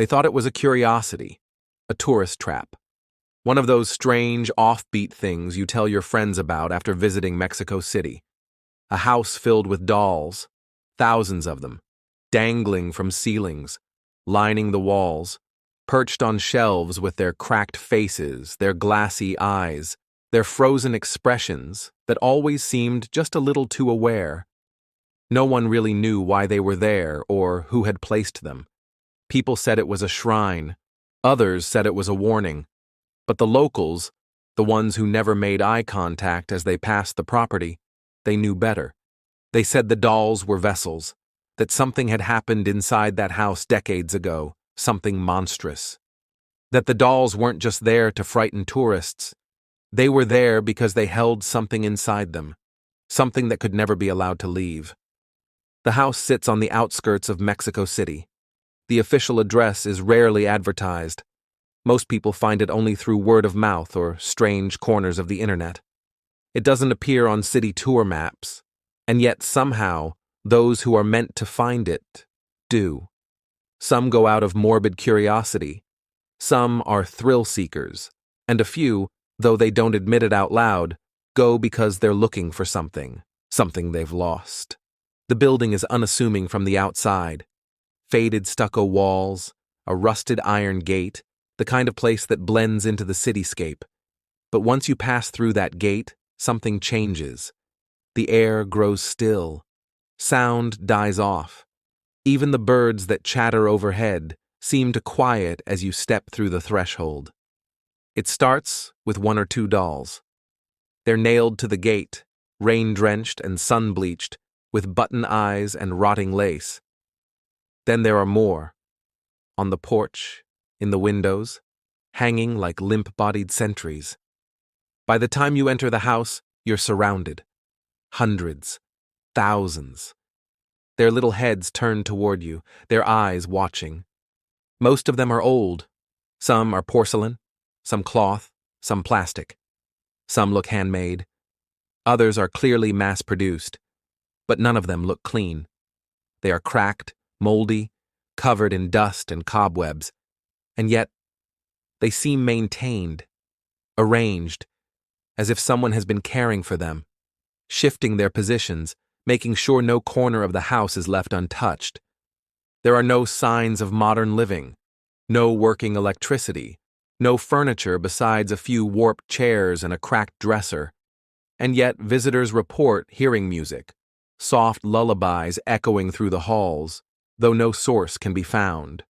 They thought it was a curiosity, a tourist trap. One of those strange, offbeat things you tell your friends about after visiting Mexico City. A house filled with dolls, thousands of them, dangling from ceilings, lining the walls, perched on shelves with their cracked faces, their glassy eyes, their frozen expressions that always seemed just a little too aware. No one really knew why they were there or who had placed them. People said it was a shrine. Others said it was a warning. But the locals, the ones who never made eye contact as they passed the property, they knew better. They said the dolls were vessels, that something had happened inside that house decades ago, something monstrous. That the dolls weren't just there to frighten tourists. They were there because they held something inside them, something that could never be allowed to leave. The house sits on the outskirts of Mexico City. The official address is rarely advertised. Most people find it only through word of mouth or strange corners of the internet. It doesn't appear on city tour maps, and yet somehow those who are meant to find it do. Some go out of morbid curiosity. Some are thrill seekers, and a few, though they don't admit it out loud, go because they're looking for something they've lost. The building is unassuming from the outside. Faded stucco walls, a rusted iron gate, the kind of place that blends into the cityscape. But once you pass through that gate, something changes. The air grows still. Sound dies off. Even the birds that chatter overhead seem to quiet as you step through the threshold. It starts with one or two dolls. They're nailed to the gate, rain-drenched and sun-bleached, with button eyes and rotting lace. Then there are more. On the porch, in the windows, hanging like limp-bodied sentries. By the time you enter the house, you're surrounded. Hundreds, thousands. Their little heads turned toward you, their eyes watching. Most of them are old. Some are porcelain, some cloth, some plastic. Some look handmade. Others are clearly mass-produced, but none of them look clean. They are cracked, moldy, covered in dust and cobwebs, and yet they seem maintained, arranged, as if someone has been caring for them, shifting their positions, making sure no corner of the house is left untouched. There are no signs of modern living, no working electricity, no furniture besides a few warped chairs and a cracked dresser. And yet visitors report hearing music, soft lullabies echoing through the halls, though no source can be found.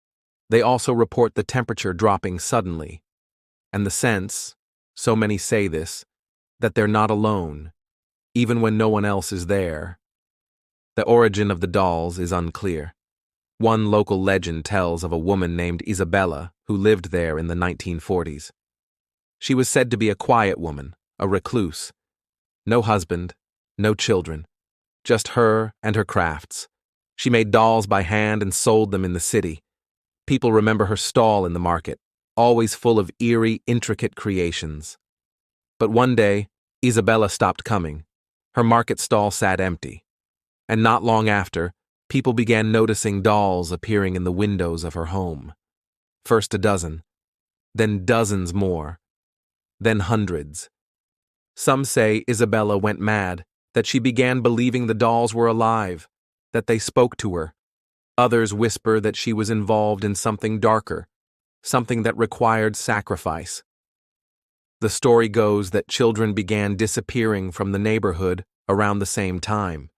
They also report the temperature dropping suddenly, and the sense, so many say this, that they're not alone, even when no one else is there. The origin of the dolls is unclear. One local legend tells of a woman named Isabella who lived there in the 1940s. She was said to be a quiet woman, a recluse. No husband, no children, just her and her crafts. She made dolls by hand and sold them in the city. People remember her stall in the market, always full of eerie, intricate creations. But one day, Isabella stopped coming. Her market stall sat empty. And not long after, people began noticing dolls appearing in the windows of her home. First a dozen, then dozens more, then hundreds. Some say Isabella went mad, that she began believing the dolls were alive, that they spoke to her. Others whisper that she was involved in something darker, something that required sacrifice. The story goes that children began disappearing from the neighborhood around the same time.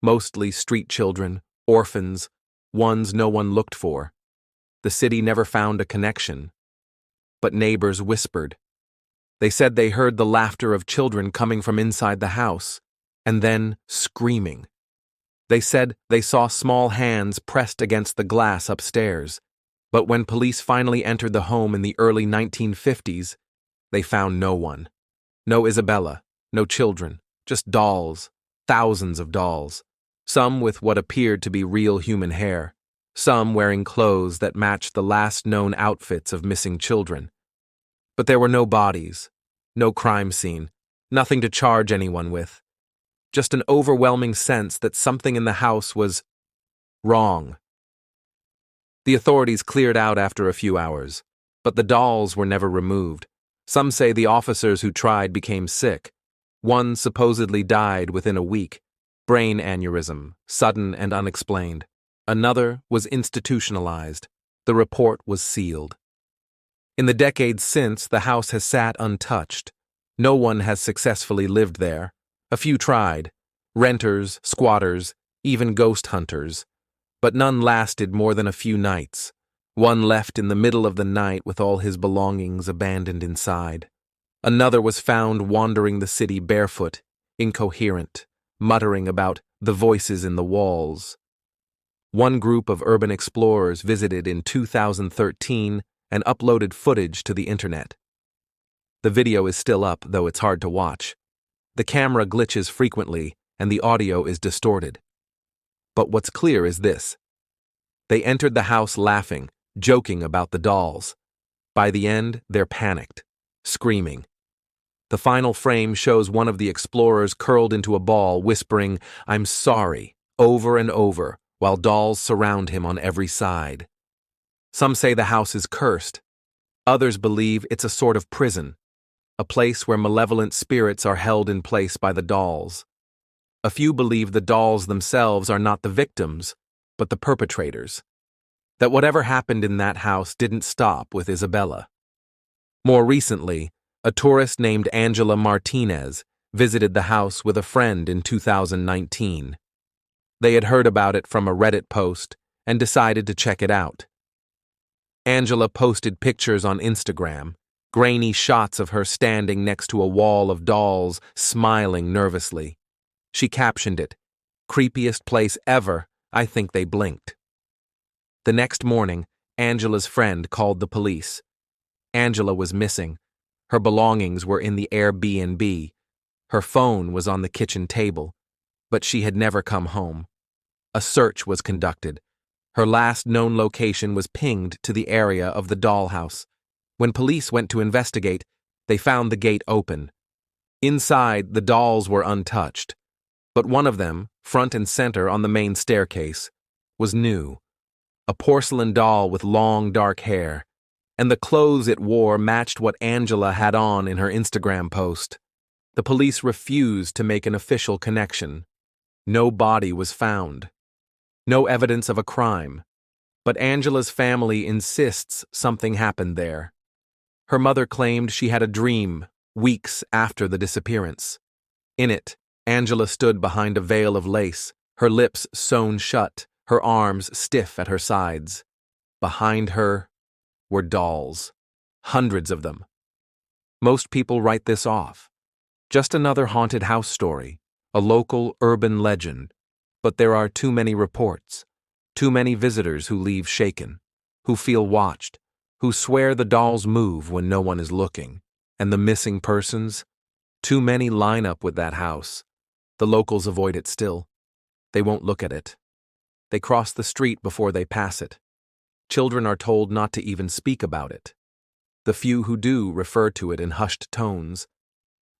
Mostly street children, orphans, ones no one looked for. The city never found a connection. But neighbors whispered. They said they heard the laughter of children coming from inside the house, and then screaming. They said they saw small hands pressed against the glass upstairs, but when police finally entered the home in the early 1950s, they found no one. No Isabella, no children, just dolls, thousands of dolls, some with what appeared to be real human hair, some wearing clothes that matched the last known outfits of missing children. But there were no bodies, no crime scene, nothing to charge anyone with. Just an overwhelming sense that something in the house was wrong. The authorities cleared out after a few hours, but the dolls were never removed. Some say the officers who tried became sick. One supposedly died within a week, brain aneurysm, sudden and unexplained. Another was institutionalized. The report was sealed. In the decades since, the house has sat untouched. No one has successfully lived there. A few tried. Renters, squatters, even ghost hunters. But none lasted more than a few nights. One left in the middle of the night with all his belongings abandoned inside. Another was found wandering the city barefoot, incoherent, muttering about the voices in the walls. One group of urban explorers visited in 2013 and uploaded footage to the internet. The video is still up, though it's hard to watch. The camera glitches frequently, and the audio is distorted. But what's clear is this. They entered the house laughing, joking about the dolls. By the end, they're panicked, screaming. The final frame shows one of the explorers curled into a ball, whispering, "I'm sorry," over and over, while dolls surround him on every side. Some say the house is cursed. Others believe it's a sort of prison, a place where malevolent spirits are held in place by the dolls. A few believe the dolls themselves are not the victims, but the perpetrators. That whatever happened in that house didn't stop with Isabella. More recently, a tourist named Angela Martinez visited the house with a friend in 2019. They had heard about it from a Reddit post and decided to check it out. Angela posted pictures on Instagram, grainy shots of her standing next to a wall of dolls, smiling nervously. She captioned it, "Creepiest place ever, I think they blinked." The next morning, Angela's friend called the police. Angela was missing. Her belongings were in the Airbnb. Her phone was on the kitchen table, but she had never come home. A search was conducted. Her last known location was pinged to the area of the dollhouse. When police went to investigate, they found the gate open. Inside, the dolls were untouched, but one of them, front and center on the main staircase, was new. A porcelain doll with long dark hair, and the clothes it wore matched what Angela had on in her Instagram post. The police refused to make an official connection. No body was found. No evidence of a crime. But Angela's family insists something happened there. Her mother claimed she had a dream weeks after the disappearance. In it, Angela stood behind a veil of lace, her lips sewn shut, her arms stiff at her sides. Behind her were dolls, hundreds of them. Most people write this off. Just another haunted house story, a local urban legend. But there are too many reports, too many visitors who leave shaken, who feel watched, who swear the dolls move when no one is looking, and the missing persons. Too many line up with that house. The locals avoid it still. They won't look at it. They cross the street before they pass it. Children are told not to even speak about it. The few who do refer to it in hushed tones.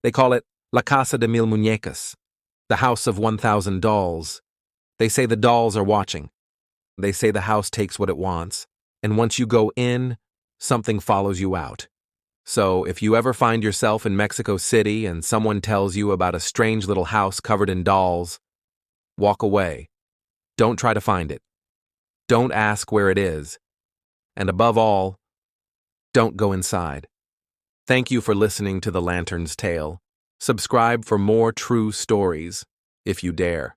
They call it La Casa de Mil Muñecas, the House of 1,000 Dolls. They say the dolls are watching. They say the house takes what it wants, and once you go in, something follows you out. So if you ever find yourself in Mexico City and someone tells you about a strange little house covered in dolls, walk away. Don't try to find it. Don't ask where it is. And above all, don't go inside. Thank you for listening to The Lantern's Tale. Subscribe for more true stories, if you dare.